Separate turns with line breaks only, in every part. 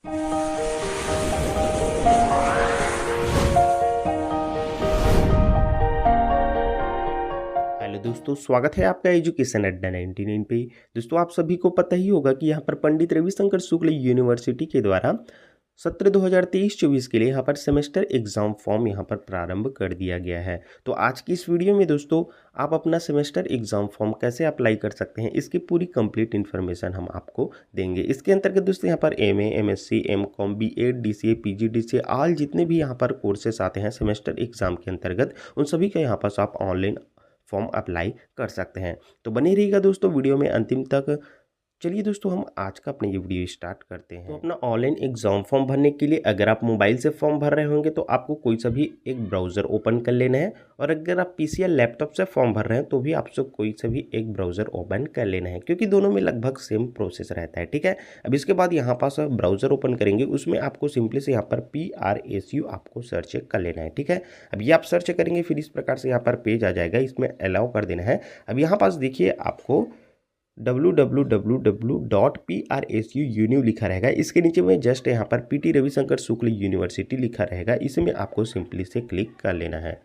Hello दोस्तों, स्वागत है आपका एजुकेशन अड्डा 99 पे। दोस्तों, आप सभी को पता ही होगा कि यहाँ पर पंडित रविशंकर शुक्ल यूनिवर्सिटी के द्वारा सत्र 2023-24 के लिए यहाँ पर सेमेस्टर एग्जाम फॉर्म यहाँ पर प्रारंभ कर दिया गया है। तो आज की इस वीडियो में दोस्तों आप अपना सेमेस्टर एग्जाम फॉर्म कैसे अप्लाई कर सकते हैं, इसकी पूरी कंप्लीट इन्फॉर्मेशन हम आपको देंगे। इसके अंतर्गत दोस्तों यहाँ पर MA, MSc, MCom, BEd, DCA, PG, DCA all जितने भी यहाँ पर कोर्सेस आते हैं सेमेस्टर एग्जाम के अंतर्गत, उन सभी का यहाँ पर आप ऑनलाइन फॉर्म अप्लाई कर सकते हैं। तो बने रहिएगा दोस्तों वीडियो में अंतिम तक। चलिए दोस्तों, हम आज का अपना ये वीडियो स्टार्ट करते हैं। तो अपना ऑनलाइन एग्जाम फॉर्म भरने के लिए अगर आप मोबाइल से फॉर्म भर रहे होंगे तो आपको कोई सा भी एक ब्राउज़र ओपन कर लेना है, और अगर आप पीसी या लैपटॉप से फॉर्म भर रहे हैं तो भी आपसे कोई सा भी एक ब्राउज़र ओपन कर लेना है, क्योंकि दोनों में लगभग सेम प्रोसेस रहता है। ठीक है, अब इसके बाद यहाँ पास ब्राउज़र ओपन करेंगे, उसमें आपको सिंपली से यहाँ पर PRSU आपको सर्च कर लेना है। ठीक है, अब ये आप सर्च करेंगे, फिर इस प्रकार से यहाँ पर पेज आ जाएगा, इसमें अलाउ कर देना है। अब यहाँ पास देखिए आपको www.prsu लिखा रहेगा, इसके नीचे में जस्ट यहाँ पर PT रविशंकर शुक्ल यूनिवर्सिटी लिखा रहेगा, इसमें आपको सिंपली से क्लिक कर लेना है।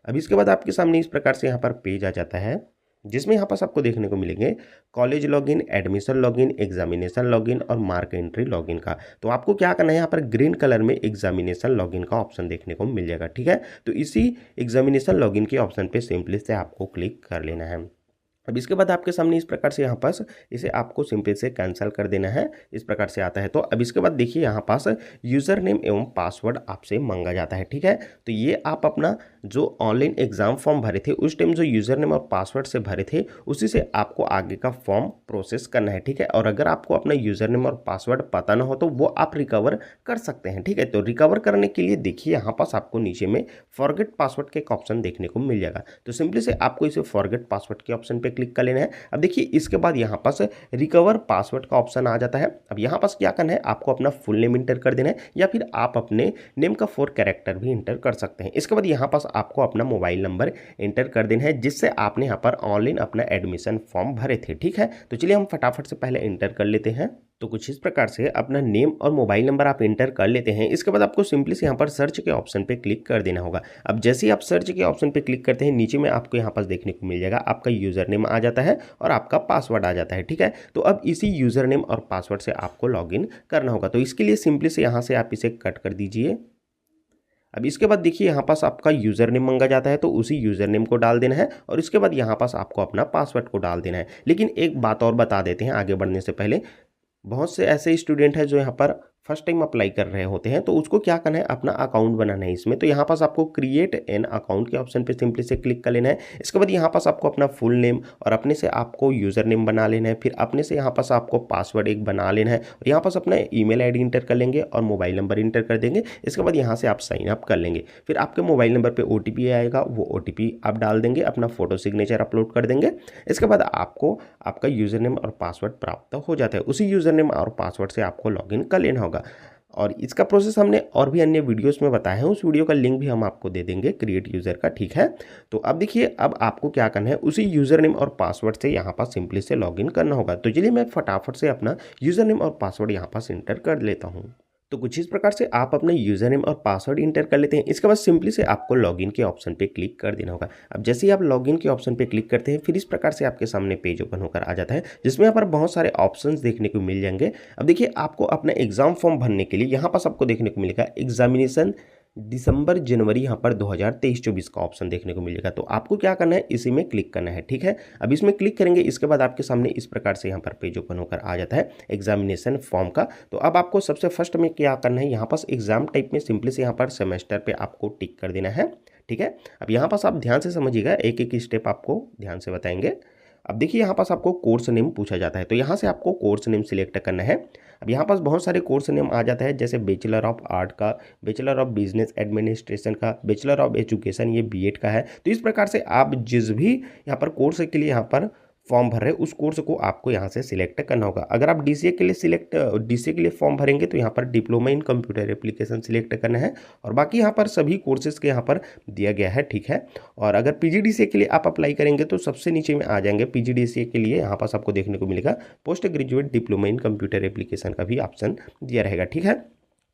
अब इसके बाद आपके सामने इस प्रकार से यहाँ पर पेज आ जाता है, जिसमें यहाँ पास आपको देखने को मिलेंगे college login, admission login, examination login और मार्क एंट्री लॉगिन का। तो आपको क्या करना है, यहाँ पर ग्रीन कलर में एग्जामिनेशन लॉगिन का ऑप्शन देखने को मिल जाएगा। ठीक है, तो इसी एग्जामिनेशन लॉगिन के ऑप्शन पे सिंपली से आपको क्लिक कर लेना है। अब इसके बाद आपके सामने इस प्रकार से यहाँ पास इसे आपको सिंपल से कैंसिल कर देना है, इस प्रकार से आता है। तो अब इसके बाद देखिए यहाँ पास यूज़र नेम एवं पासवर्ड आपसे मांगा जाता है। ठीक है, तो ये आप अपना जो ऑनलाइन एग्जाम फॉर्म भरे थे उस टाइम जो यूज़र नेम और पासवर्ड से भरे थे उसी से आपको आगे का फॉर्म प्रोसेस करना है। ठीक है, और अगर आपको अपना यूज़र नेम और पासवर्ड पता ना हो तो वो आप रिकवर कर सकते हैं। ठीक है, तो रिकवर करने के लिए देखिए यहाँ पास आपको नीचे में फॉरगेट पासवर्ड के एक ऑप्शन देखने को मिल जाएगा। तो सिंपली से आपको इसे फॉरगेट पासवर्ड के ऑप्शन पे क्लिक कर लेना है। अब देखिए इसके बाद यहाँ पास रिकवर पासवर्ड का ऑप्शन आ जाता है। अब यहाँ पास क्या करना है, आपको अपना फुल नेम इंटर कर देना है, या फिर आप अपने नेम का 4 कैरेक्टर भी इंटर कर सकते हैं। इसके बाद यहाँ पास आपको अपना मोबाइल नंबर इंटर कर देना है, जिससे आपने यहाँ पर ऑनलाइन अपना एडमिशन फॉर्म भरे थे। ठीक है, तो चलिए हम फटाफट से पहले इंटर कर लेते हैं। तो कुछ इस प्रकार से अपना नेम और मोबाइल नंबर आप इंटर कर लेते हैं। इसके बाद आपको सिंपली से यहाँ पर सर्च के ऑप्शन पे क्लिक कर देना होगा। अब जैसे ही आप सर्च के ऑप्शन पे क्लिक करते हैं, नीचे में आपको यहाँ पर देखने को मिल जाएगा आपका यूज़र नेम आ जाता है और आपका पासवर्ड आ जाता है। ठीक है, तो अब इसी यूज़र नेम और पासवर्ड से आपको लॉगिन करना होगा। तो इसके लिए सिंपली से यहाँ से आप इसे कट कर दीजिए। अब इसके बाद देखिए यहाँ पास आपका यूज़र नेम मांगा जाता है, तो उसी यूज़र नेम को डाल देना है, और इसके बाद यहाँ पास आपको अपना पासवर्ड को डाल देना है। लेकिन एक बात और बता देते हैं आगे बढ़ने से पहले, बहुत से ऐसे स्टूडेंट हैं जो यहाँ पर फर्स्ट टाइम अप्लाई कर रहे होते हैं, तो उसको क्या करना है, अपना अकाउंट बनाना है इसमें। तो यहाँ पास आपको क्रिएट एन अकाउंट के ऑप्शन पे सिंपली से क्लिक कर लेना है। इसके बाद यहाँ पास आपको अपना फुल नेम और अपने से आपको यूज़र नेम बना लेना है, फिर अपने से यहाँ पास आपको पासवर्ड एक बना लेना है, और यहाँ पास अपना ईमेल आईडी इंटर कर लेंगे और मोबाइल नंबर इंटर कर देंगे। इसके बाद यहाँ से आप साइन अप कर लेंगे, फिर आपके मोबाइल नंबर पर OTP आएगा, वो OTP आप डाल देंगे, अपना फोटो सिग्नेचर अपलोड कर देंगे। इसके बाद आपको आपका यूज़र नेम और पासवर्ड प्राप्त हो जाता है। उसी यूज़र नेम और पासवर्ड से आपको लॉगिन कर लेना होगा, और इसका प्रोसेस हमने और भी अन्य वीडियोस में बताया है, उस वीडियो का लिंक भी हम आपको दे देंगे क्रिएट यूज़र का। ठीक है, तो अब देखिए अब आपको क्या करना है, उसी यूज़र नेम और पासवर्ड से यहाँ पास सिंपली से लॉगिन करना होगा। तो चलिए मैं फटाफट से अपना यूज़र नेम और पासवर्ड यहाँ पास इंटर कर लेता हूँ। तो कुछ इस प्रकार से आप अपने यूज़र नेम और पासवर्ड इंटर कर लेते हैं। इसके बाद सिंपली से आपको लॉगिन के ऑप्शन पे क्लिक कर देना होगा। अब जैसे ही आप लॉगिन के ऑप्शन पे क्लिक करते हैं, फिर इस प्रकार से आपके सामने पेज ओपन होकर आ जाता है, जिसमें यहाँ पर बहुत सारे ऑप्शंस देखने को मिल जाएंगे। अब देखिए आपको अपना एग्जाम फॉर्म भरने के लिए यहाँ पास आपको देखने को मिलेगा एग्जामिनेशन दिसंबर जनवरी यहाँ पर 2023-24 का ऑप्शन देखने को मिलेगा। तो आपको क्या करना है, इसी में क्लिक करना है। ठीक है, अब इसमें क्लिक करेंगे, इसके बाद आपके सामने इस प्रकार से यहाँ पर पेज ओपन होकर आ जाता है एग्जामिनेशन फॉर्म का। तो अब आपको सबसे फर्स्ट में क्या करना है, यहाँ पास एग्जाम टाइप में सिंपली से यहाँ पर सेमेस्टर पे आपको टिक कर देना है। ठीक है, अब यहाँ पास आप ध्यान से समझिएगा, एक एक स्टेप आपको ध्यान से बताएंगे। अब देखिए यहाँ पास आपको कोर्स नेम पूछा जाता है, तो यहाँ से आपको कोर्स नेम सिलेक्ट करना है। अब यहाँ पास बहुत सारे कोर्स नेम आ जाता है, जैसे बैचलर ऑफ आर्ट का, बैचलर ऑफ बिजनेस एडमिनिस्ट्रेशन का, बैचलर ऑफ एजुकेशन, ये BEd का है। तो इस प्रकार से आप जिस भी यहाँ पर कोर्स के लिए यहाँ पर फॉर्म भर रहे हैं उस कोर्स को आपको यहाँ से सिलेक्ट करना होगा। अगर आप डीसीए के लिए फॉर्म भरेंगे तो यहाँ पर diploma in computer application select करना है और बाकी यहाँ पर सभी कोर्सेज के यहाँ पर दिया गया है, ठीक है। और अगर पीजीडीसीए के लिए आप अप्लाई करेंगे तो सबसे नीचे में आ जाएंगे। पीजीडीसीए के लिए यहाँ पास आपको देखने को मिलेगा post graduate diploma in computer application का भी ऑप्शन दिया रहेगा, ठीक है।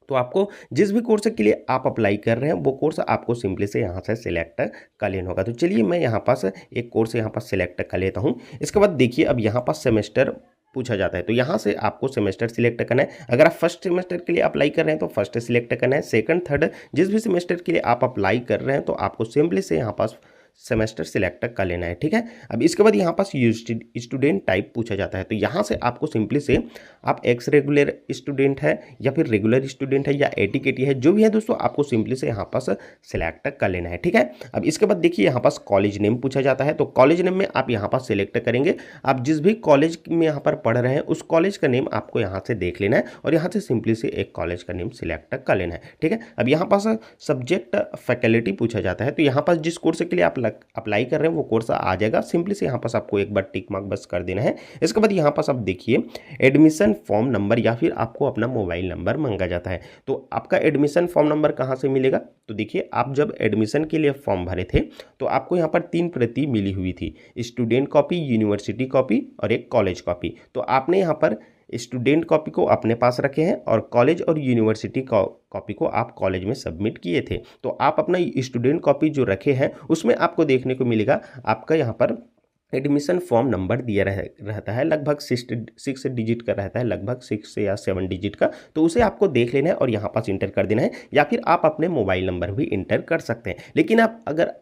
तो आपको जिस भी कोर्स के लिए आप अप्लाई कर रहे हैं वो कोर्स आपको सिंपली से यहाँ से सिलेक्ट कर लेना होगा। तो चलिए मैं यहाँ पास एक कोर्स यहाँ पास सिलेक्ट कर लेता हूँ। इसके बाद देखिए अब यहाँ पास सेमेस्टर पूछा जाता है तो यहाँ से आपको सेमेस्टर सिलेक्ट करना है। अगर आप फर्स्ट सेमेस्टर के लिए अप्लाई कर रहे हैं तो फर्स्ट सिलेक्ट करना है। सेकंड थर्ड जिस भी सेमेस्टर के लिए आप अप्लाई कर रहे हैं तो आपको सिंपली से यहाँ पास सेमेस्टर सिलेक्ट कर लेना है, ठीक है। अब इसके बाद यहाँ पास स्टूडेंट टाइप पूछा जाता है तो यहाँ से आपको सिंपली से आप एक्स रेगुलर स्टूडेंट है या फिर रेगुलर स्टूडेंट है या एटीकेटी है, जो भी है दोस्तों आपको सिंपली से यहाँ पास सिलेक्ट कर लेना है, ठीक है। अब इसके बाद देखिए यहाँ पास कॉलेज नेम पूछा जाता है तो कॉलेज नेम में आप यहाँ पास सिलेक्ट करेंगे। आप जिस भी कॉलेज में यहाँ पर पढ़ रहे हैं उस कॉलेज का नेम आपको यहाँ से देख लेना है और यहाँ से सिंपली से एक कॉलेज का नेम सिलेक्ट कर लेना है, ठीक है। अब यहाँ पास सब्जेक्ट फैकल्टी पूछा जाता है तो यहाँ पास जिस कोर्स के लिए आप अप्लाई कर रहे हैं वो कोर्स आ जाएगा। सिंपली से यहाँ पास आपको एक बार टिक मार्क बस कर देना है। इसके बाद यहाँ पास आप देखिए एडमिशन फॉर्म नंबर या फिर आपको अपना मोबाइल नंबर मांगा जाता है। तो आपका एडमिशन फॉर्म नंबर कहाँ से मिलेगा, तो देखिए आप जब एडमिशन के लिए फॉर्म भरे थे तो आपको यहाँ पर 3 प्रति मिली हुई थी, स्टूडेंट कॉपी, यूनिवर्सिटी कॉपी और एक कॉलेज कॉपी। तो आपने यहाँ पर स्टूडेंट कॉपी को अपने पास रखे हैं और कॉलेज और यूनिवर्सिटी कॉपी को आप कॉलेज में सबमिट किए थे। तो आप अपना स्टूडेंट कॉपी जो रखे हैं उसमें आपको देखने को मिलेगा आपका यहाँ पर एडमिशन फॉर्म नंबर दिया रहता है, लगभग 6 डिजिट का रहता है, लगभग 6 या 7 डिजिट का। तो उसे आपको देख लेना है और यहाँ पास इंटर कर देना है या फिर आप अपने मोबाइल नंबर भी इंटर कर सकते हैं। लेकिन आप अगर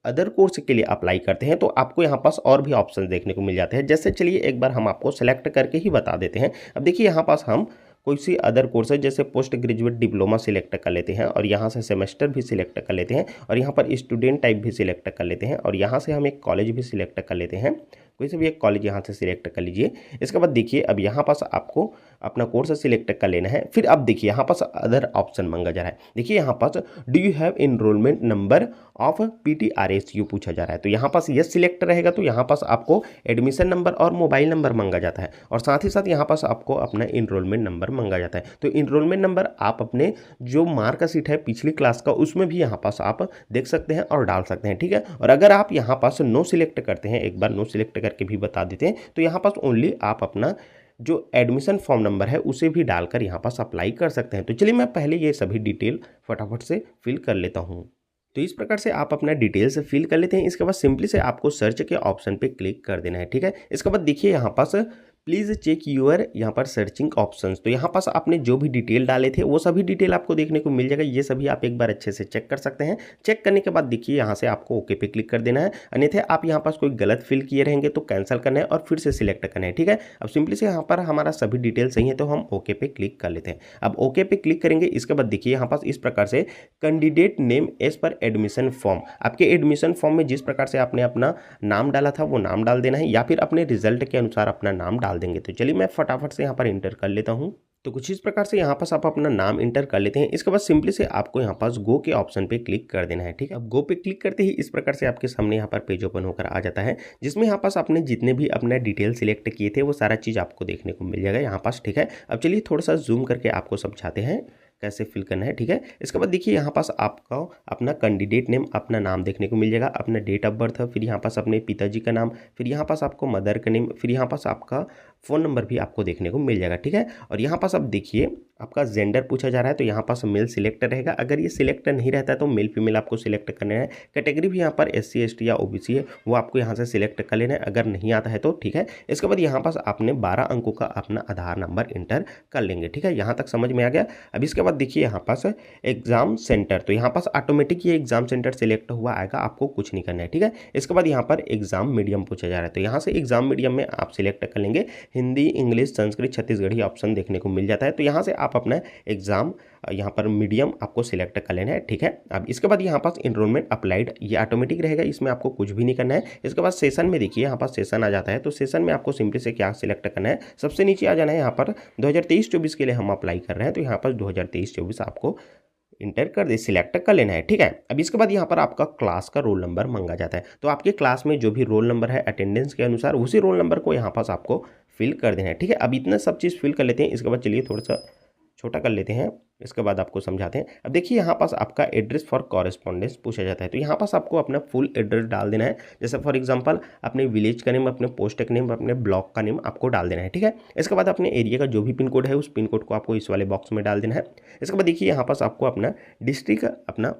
अदर कोर्स के लिए अप्लाई करते हैं तो आपको यहाँ पास और भी ऑप्शन देखने को मिल जाते हैं। जैसे चलिए एक बार हम आपको सेलेक्ट करके ही बता देते हैं। अब देखिए यहाँ पास हम कोई सी अदर कोर्स है जैसे पोस्ट ग्रेजुएट डिप्लोमा सिलेक्ट कर लेते हैं और यहाँ से सेमेस्टर भी सिलेक्ट कर लेते हैं और यहाँ पर स्टूडेंट टाइप भी सिलेक्ट कर लेते हैं और यहाँ से हम एक कॉलेज भी सिलेक्ट कर लेते हैं। कोई से भी एक कॉलेज यहाँ से सिलेक्ट कर लीजिए। इसके बाद देखिए अब यहाँ पास आपको अपना कोर्स सिलेक्ट कर लेना है। फिर अब देखिए यहाँ पास अदर ऑप्शन मांगा जा रहा है। देखिए यहाँ पास do you have enrolment number of PTRSU पूछा जा रहा है तो यहाँ पास यस सिलेक्ट रहेगा। तो यहाँ पास आपको एडमिशन नंबर और मोबाइल नंबर मांगा जाता है और साथ ही साथ यहाँ पास आपको अपना एनरोलमेंट नंबर मांगा जाता है। तो एनरोलमेंट नंबर आप अपने जो मार्कशीट है पिछली क्लास का उसमें भी यहाँ पास आप देख सकते हैं और डाल सकते हैं, ठीक है। और अगर आप यहाँ पास नो सिलेक्ट करते हैं, एक बार नो सिलेक्ट करके भी बता देते हैं, तो यहाँ पास ओनली आप अपना जो एडमिशन फॉर्म नंबर है उसे भी डालकर यहाँ पास अप्लाई कर सकते हैं। तो चलिए मैं पहले ये सभी डिटेल फटाफट से फिल कर लेता हूँ। तो इस प्रकार से आप अपना डिटेल से फिल कर लेते हैं। इसके बाद सिंपली से आपको सर्च के ऑप्शन पे क्लिक कर देना है, ठीक है। इसके बाद देखिए यहाँ पास प्लीज़ चेक यूर यहाँ पर सर्चिंग ऑप्शंस। तो यहाँ पास आपने जो भी डिटेल डाले थे वो सभी डिटेल आपको देखने को मिल जाएगा। ये सभी आप एक बार अच्छे से चेक कर सकते हैं। चेक करने के बाद देखिए यहाँ से आपको ओके पे क्लिक कर देना है, अन्यथा आप यहाँ पास कोई गलत फिल किए रहेंगे तो कैंसिल करना है और फिर से सिलेक्ट करना है, ठीक है। अब सिंपली से यहाँ पर हमारा सभी डिटेल सही है तो हम ओके पे क्लिक कर लेते हैं। अब ओके पे क्लिक करेंगे। इसके बाद देखिए यहाँ पास इस प्रकार से कैंडिडेट नेम एज पर एडमिशन फॉर्म, आपके एडमिशन फॉर्म में जिस प्रकार से आपने अपना नाम डाला था वो नाम डाल देना है या फिर अपने रिजल्ट के अनुसार अपना नाम डाल देंगे। तो चलिए मैं फटाफट से यहाँ पर इंटर कर लेता हूँ। तो कुछ इस प्रकार से यहाँ पास आप अपना नाम इंटर कर लेते हैं। इसके बाद सिंपली से आपको यहाँ पास गो के ऑप्शन पे क्लिक कर देना है, ठीक है। अब गो पे क्लिक करते ही इस प्रकार से आपके सामने यहाँ पर पेज ओपन होकर आ जाता है, जिसमें यहाँ पास आपने जितने भी अपना डिटेल सिलेक्ट किए थे वो सारा चीज़ आपको देखने को मिल जाएगा यहाँ पास, ठीक है। अब चलिए थोड़ा सा जूम करके आपको समझाते हैं कैसे फिल करना है, ठीक है। इसके बाद देखिए यहाँ पास आपका अपना कैंडिडेट नेम, अपना नाम देखने को मिल जाएगा, अपना डेट ऑफ बर्थ, फिर यहाँ पास अपने पिताजी का नाम, फिर यहाँ पास आपको मदर का नेम, फिर यहाँ पास आपका फ़ोन नंबर भी आपको देखने को मिल जाएगा, ठीक है। और यहाँ पास अब देखिए आपका जेंडर पूछा जा रहा है तो यहाँ पास मेल सिलेक्ट रहेगा। अगर ये सिलेक्ट नहीं रहता है तो मेल फीमेल आपको सिलेक्ट करना है। कैटेगरी भी यहाँ पर SC ST या OBC है वो आपको यहाँ से सिलेक्ट कर लेना है, अगर नहीं आता है तो, ठीक है। इसके बाद यहाँ पास आपने 12 अंकों का अपना आधार नंबर इंटर कर लेंगे, ठीक है। यहाँ तक समझ में आ गया। अब इसके बाद देखिए यहाँ पास एग्जाम सेंटर, तो यहाँ पास ऑटोमेटिक ये एग्जाम सेंटर सिलेक्ट हुआ आएगा, आपको कुछ नहीं करना है, ठीक है। इसके बाद यहाँ पर एग्जाम मीडियम पूछा जा रहा है तो यहाँ से एग्जाम मीडियम में आप सिलेक्ट कर लेंगे। हिंदी, इंग्लिश, संस्कृत, छत्तीसगढ़ी ऑप्शन देखने को मिल जाता है तो यहाँ से आप अपना एग्जाम यहाँ पर मीडियम आपको सिलेक्ट कर लेना है, ठीक है। अब इसके बाद यहाँ पास एनरोलमेंट अप्लाइड, ये ऑटोमेटिक रहेगा, इसमें आपको कुछ भी नहीं करना है। इसके बाद सेशन में देखिए यहाँ पास सेशन आ जाता है तो सेशन में आपको सिंपली से क्या सिलेक्ट करना है, सबसे नीचे आ जाना है। यहाँ पर 2023-24 के लिए हम अप्लाई कर रहे हैं तो यहाँ पर 2023-24 आपको इंटर कर दे, सिलेक्ट कर लेना है। ठीक है, अब इसके बाद यहाँ पर आपका क्लास का रोल नंबर मांगा जाता है। तो आपके क्लास में जो भी रोल नंबर है अटेंडेंस के अनुसार उसी रोल नंबर को यहाँ पास आपको फिल कर देना है। ठीक है, अब इतना सब चीज़ फिल कर लेते हैं। इसके बाद चलिए थोड़ा सा छोटा कर लेते हैं, इसके बाद आपको समझाते हैं। अब देखिए यहाँ पास आपका एड्रेस फॉर कॉरेस्पॉन्डेंस पूछा जाता है। तो यहाँ पास आपको अपना फुल एड्रेस डाल देना है। जैसे फॉर एग्जांपल अपने विलेज का नेम, अपने पोस्ट का नेम, अपने ब्लॉक का नेम आपको डाल देना है। ठीक है, इसके बाद अपने एरिया का जो भी पिन कोड है उस पिन कोड को आपको इस वाले बॉक्स में डाल देना है। इसके बाद देखिए यहाँ पास आपको अपना डिस्ट्रिक्ट, अपना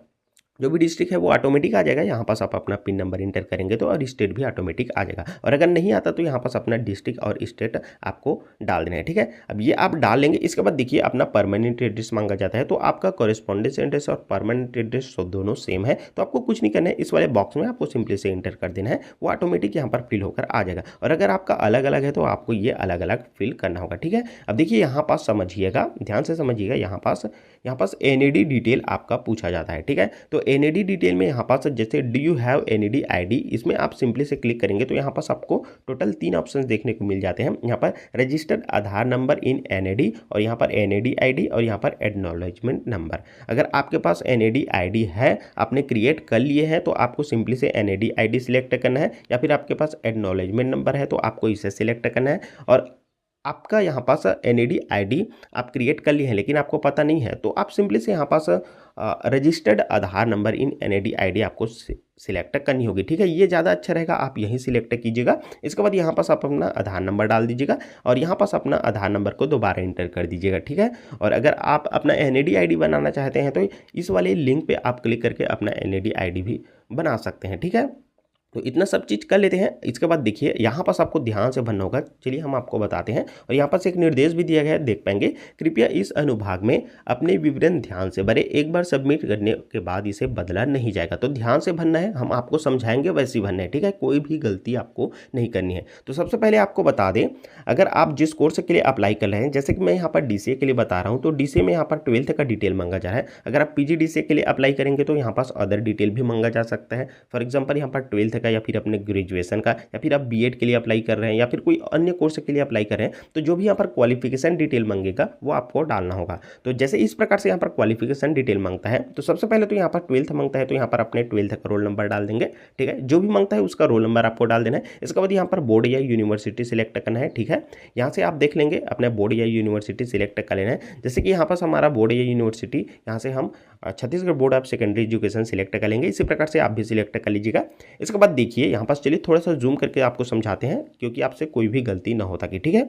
जो भी डिस्ट्रिक्ट है वो ऑटोमेटिक आ जाएगा। यहाँ पास आप अपना पिन नंबर इंटर करेंगे तो और स्टेट भी ऑटोमेटिक आ जाएगा। और अगर नहीं आता तो यहाँ पास अपना डिस्ट्रिक्ट और स्टेट आपको डाल देना है। ठीक है, अब ये आप डाल लेंगे। इसके बाद देखिए अपना परमानेंट एड्रेस मांगा जाता है। तो आपका कॉरेस्पॉन्डेंस एड्रेस और परमानेंट एड्रेस दोनों सेम है, तो आपको कुछ नहीं करना है, इस वाले बॉक्स में आपको सिंपली से इंटर कर देना है, वो ऑटोमेटिक यहाँ पर फिल होकर आ जाएगा। और अगर आपका अलग अलग है तो आपको ये अलग अलग फिल करना होगा। ठीक है, अब देखिए यहाँ पास समझिएगा, ध्यान से समझिएगा। यहाँ पास NAD डिटेल आपका पूछा जाता है। ठीक है, तो NAD डिटेल में यहाँ पास जैसे do you have NAD ID, इसमें आप सिंपली से क्लिक करेंगे तो यहाँ पास आपको टोटल 3 ऑप्शंस देखने को मिल जाते हैं। यहाँ पर registered Aadhaar number in NAD, और यहाँ पर NAD ID, और यहाँ पर एक्नॉलेजमेंट नंबर। अगर आपके पास NAD ID है, आपने क्रिएट कर लिए हैं, तो आपको सिंपली से NAD ID सिलेक्ट करना है, या फिर आपके पास एक्नॉलेजमेंट नंबर है तो आपको इसे सिलेक्ट करना है। और आपका यहाँ पास NAD ID आप क्रिएट कर लिए हैं लेकिन आपको पता नहीं है, तो आप सिंपली से यहाँ पास registered Aadhaar number in NAD ID आपको सिलेक्ट करनी होगी। ठीक है, ये ज़्यादा अच्छा रहेगा, आप यहीं सिलेक्ट कीजिएगा। इसके बाद यहाँ पास आप अपना आधार नंबर डाल दीजिएगा और यहाँ पास अपना आधार नंबर को दोबारा इंटर कर दीजिएगा। ठीक है, और अगर आप अपना NAD ID बनाना चाहते हैं तो इस वाले लिंक पे आप क्लिक करके अपना NAD ID भी बना सकते हैं। ठीक है, तो इतना सब चीज़ कर लेते हैं। इसके बाद देखिए यहाँ पास आपको ध्यान से भरना होगा। चलिए हम आपको बताते हैं, और यहाँ पास एक निर्देश भी दिया गया है, देख पाएंगे। कृपया इस अनुभाग में अपने विवरण ध्यान से भरें, एक बार सबमिट करने के बाद इसे बदला नहीं जाएगा। तो ध्यान से भरना है, हम आपको समझाएंगे वैसे ही भरना है। ठीक है, कोई भी गलती आपको नहीं करनी है। तो सबसे पहले आपको बता दें, अगर आप जिस कोर्स के लिए अप्लाई कर रहे हैं, जैसे कि मैं यहाँ पर DCA के लिए बता रहा हूँ, तो DCA में यहाँ पर 12th का डिटेल मांगा जा रहा है। अगर आप PGDCA के लिए अप्लाई करेंगे तो यहाँ पास अदर डिटेल भी मांगा जा सकता है। फॉर एग्जाम्पल यहाँ पर 12th का, या फिर अपने ग्रेजुएशन का, या फिर आप B.Ed के लिए अप्लाई कर रहे हैं, या फिर कोई अन्य कोर्स के लिए अप्लाई कर रहे हैं, तो जो भी यहाँ पर क्वालिफिकेशन डिटेल मांगेगा वो आपको डालना होगा। तो जैसे इस प्रकार से यहाँ पर क्वालिफिकेशन डिटेल मांगता है, तो सबसे पहले तो यहाँ पर 12th मांगता है, तो यहाँ पर अपने 12th का रोल नंबर डाल देंगे। ठीक है, जो भी मांगता है उसका रोल नंबर आपको डाल देना है। इसके बाद यहाँ पर बोर्ड या यूनिवर्सिटी सिलेक्ट करना है। ठीक है, यहाँ से आप देख लेंगे अपने बोर्ड या यूनिवर्सिटी सिलेक्ट कर लेना है। जैसे कि यहाँ पर हमारा बोर्ड या यूनिवर्सिटी, यहाँ से हम Chhattisgarh board of secondary education select कर लेंगे। इसी प्रकार से आप भी सिलेक्ट कर लीजिएगा। इसके बाद देखिए यहाँ पास, चलिए थोड़ा सा जूम करके आपको समझाते हैं क्योंकि आपसे कोई भी गलती ना हो ताकि। ठीक है,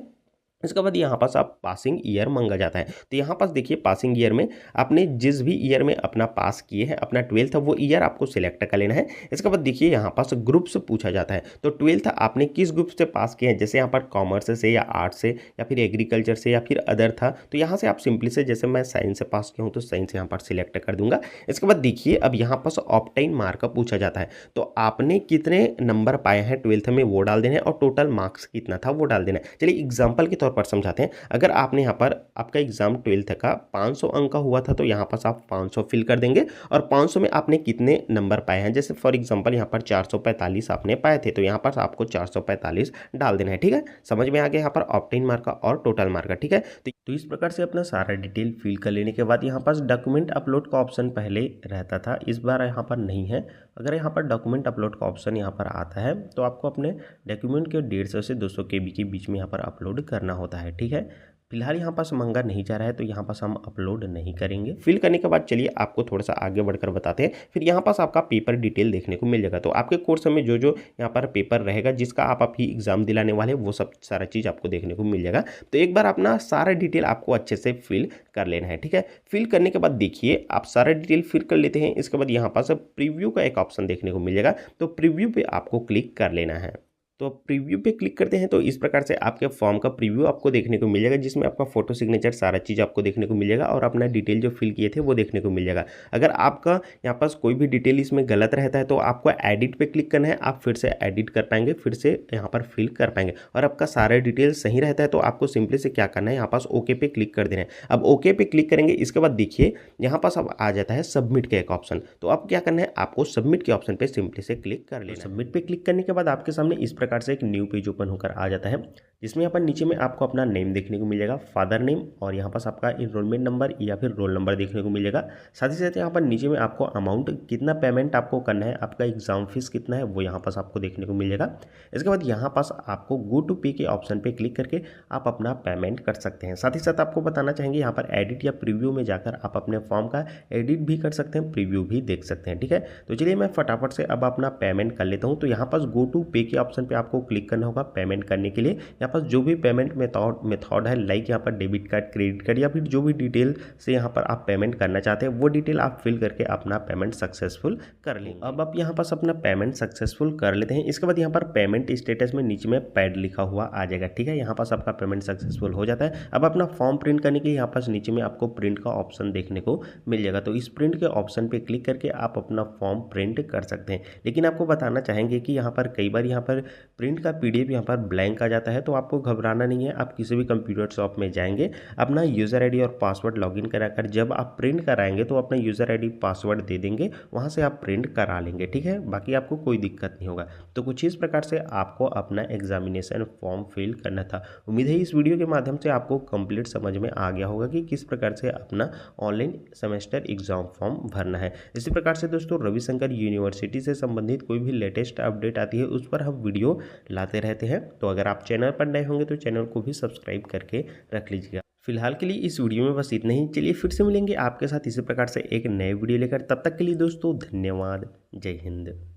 इसके बाद यहाँ पास आप पासिंग ईयर मांगा जाता है। तो यहाँ पास देखिए पासिंग ईयर में आपने जिस भी ईयर में अपना पास किए हैं, अपना 12th वो ईयर आपको सिलेक्ट कर लेना है। इसके बाद देखिए यहाँ पास ग्रुप से पूछा जाता है, तो 12th आपने किस ग्रुप से पास किए हैं। जैसे यहाँ पर कॉमर्स से, या आर्ट्स से, या फिर एग्रीकल्चर से, या फिर अदर था, तो यहाँ से आप सिंपली से, जैसे मैं साइंस से पास किया हूँ तो साइंस यहाँ पर सिलेक्ट कर दूंगा। इसके बाद देखिए अब यहाँ पास ऑप्टाइन मार्क का पूछा जाता है, तो आपने कितने नंबर पाए हैं 12th में वो डाल देना है, और टोटल मार्क्स कितना था वो डाल देना है। चलिए एग्जाम्पल के तौर पर समझाते हैं। अगर आपने यहाँ पर आपका एग्जाम 12th का 500 अंक का हुआ था, तो यहाँ पास आप 500 फिल कर देंगे, और 500 में आपने कितने नंबर पाए हैं। जैसे फॉर एग्जांपल यहाँ पर 445 आपने पाए थे, तो यहाँ पर आपको 445 डाल देना है। ठीक है, समझ में आ गया यहाँ पर ऑप्टेन मार्क का और टोटल मार्क का। ठीक है, तो इस प्रकार से अपना सारा डिटेल फिल कर लेने के बाद यहाँ पास डॉक्यूमेंट अपलोड का ऑप्शन पहले रहता था, इस बार यहाँ पर नहीं है। अगर यहाँ पर डॉक्यूमेंट अपलोड का ऑप्शन यहाँ पर आता है तो आपको अपने डॉक्यूमेंट के 150 से 200 KB के बीच में यहाँ पर अपलोड करना होता है। ठीक है, फिलहाल यहाँ पास मांगा नहीं जा रहा है तो यहाँ पास हम अपलोड नहीं करेंगे। फिल करने के बाद चलिए आपको थोड़ा सा आगे बढ़कर बताते हैं। फिर यहाँ पास आपका पेपर डिटेल देखने को मिल जाएगा। तो आपके कोर्स में जो जो यहाँ पर पेपर रहेगा, जिसका आप अभी एग्जाम दिलाने वाले वो सब सारा चीज़ आपको देखने को मिल जाएगा। तो एक बार अपना सारा डिटेल आपको अच्छे से फिल कर लेना है। ठीक है, फिल करने के बाद देखिए आप सारा डिटेल फिल कर लेते हैं। इसके बाद यहाँ पास प्रीव्यू का एक ऑप्शन देखने को मिल जाएगा, तो प्रीव्यू पे आपको क्लिक कर लेना है। तो प्रीव्यू पे क्लिक करते हैं तो इस प्रकार से आपके फॉर्म का प्रीव्यू आपको देखने को मिल जाएगा, जिसमें आपका फोटो सिग्नेचर सारा चीज़ आपको देखने को मिल जाएगा, और अपना डिटेल जो फिल किए थे वो देखने को मिल जाएगा। अगर आपका यहाँ पास कोई भी डिटेल इसमें गलत रहता है तो आपको एडिट पे क्लिक करना है, आप फिर से एडिट कर पाएंगे, फिर से यहाँ पर फिल कर पाएंगे। और आपका सारा डिटेल सही रहता है तो आपको सिंपली से क्या करना है, यहाँ पास ओके पे क्लिक कर देना है। अब ओके पे क्लिक करेंगे, इसके बाद देखिए यहाँ पास अब आ जाता है सबमिट का एक ऑप्शन। तो अब क्या करना है, आपको सबमिट के ऑप्शन पे सिंपली से क्लिक कर लेना है। सबमिट पे क्लिक करने के बाद आपके सामने इस प्रकार से एक न्यू पेज ओपन होकर आ जाता है, जिसमें यहाँ पर नीचे में आपको अपना नेम देखने को मिलेगा, फादर नेम, और यहाँ पास आपका इनरोलमेंट नंबर या फिर रोल नंबर देखने को मिलेगा। साथ ही साथ यहाँ पर नीचे में आपको अमाउंट, कितना पेमेंट आपको करना है, आपका एग्जाम फीस कितना है, वो यहाँ पास आपको देखने को मिलेगा। इसके बाद यहाँ पास आपको गो टू पे के ऑप्शन पे क्लिक करके आप अपना पेमेंट कर सकते हैं। साथ ही साथ आपको बताना चाहेंगे यहाँ पर एडिट या प्रीव्यू में जाकर आप अपने फॉर्म का एडिट भी कर सकते हैं, प्रीव्यू भी देख सकते हैं। ठीक है, तो चलिए मैं फटाफट से अब अपना पेमेंट कर लेता हूँ। तो यहाँ पास गो टू पे के ऑप्शन पे आपको क्लिक करना होगा पेमेंट करने के लिए। यहाँ पास जो भी पेमेंट मेथड है, लाइक यहाँ पर डेबिट कार्ड, क्रेडिट कार्ड या फिर जो भी डिटेल से यहाँ पर आप पेमेंट करना चाहते हैं वो डिटेल आप फिल करके अपना पेमेंट सक्सेसफुल कर लेंगे। अब आप यहाँ पास अपना पेमेंट सक्सेसफुल कर लेते हैं। इसके बाद यहाँ पर पेमेंट स्टेटस में नीचे में पेड लिखा हुआ आ जाएगा। ठीक है, यहाँ पास आपका पेमेंट सक्सेसफुल हो जाता है। अब अपना फॉर्म प्रिंट करने के लिए यहाँ पास नीचे में आपको प्रिंट का ऑप्शन देखने को मिल जाएगा। तो इस प्रिंट के ऑप्शन पे क्लिक करके आप अपना फॉर्म प्रिंट कर सकते हैं। लेकिन आपको बताना चाहेंगे कि यहाँ पर कई बार यहाँ पर प्रिंट का PDF यहाँ पर ब्लैंक आ जाता है, तो आपको घबराना नहीं है। आप किसी भी कंप्यूटर शॉप में जाएंगे, अपना यूज़र ID और पासवर्ड लॉगिन कराकर जब आप प्रिंट कराएंगे तो अपना यूज़र ID पासवर्ड दे देंगे, वहाँ से आप प्रिंट करा लेंगे। ठीक है, बाकी आपको कोई दिक्कत नहीं होगा। तो कुछ इस प्रकार से आपको अपना एग्जामिनेशन फॉर्म फिल करना था। उम्मीद है इस वीडियो के माध्यम से आपको कंप्लीट समझ में आ गया होगा कि किस प्रकार से अपना ऑनलाइन सेमेस्टर एग्जाम फॉर्म भरना है। इसी प्रकार से दोस्तों रविशंकर यूनिवर्सिटी से संबंधित कोई भी लेटेस्ट अपडेट आती है उस पर हम वीडियो लाते रहते हैं। तो अगर आप चैनल पर नए होंगे तो चैनल को भी सब्सक्राइब करके रख लीजिएगा। फिलहाल के लिए इस वीडियो में बस इतना ही। चलिए फिर से मिलेंगे आपके साथ इसी प्रकार से एक नए वीडियो लेकर। तब तक के लिए दोस्तों धन्यवाद। जय हिंद।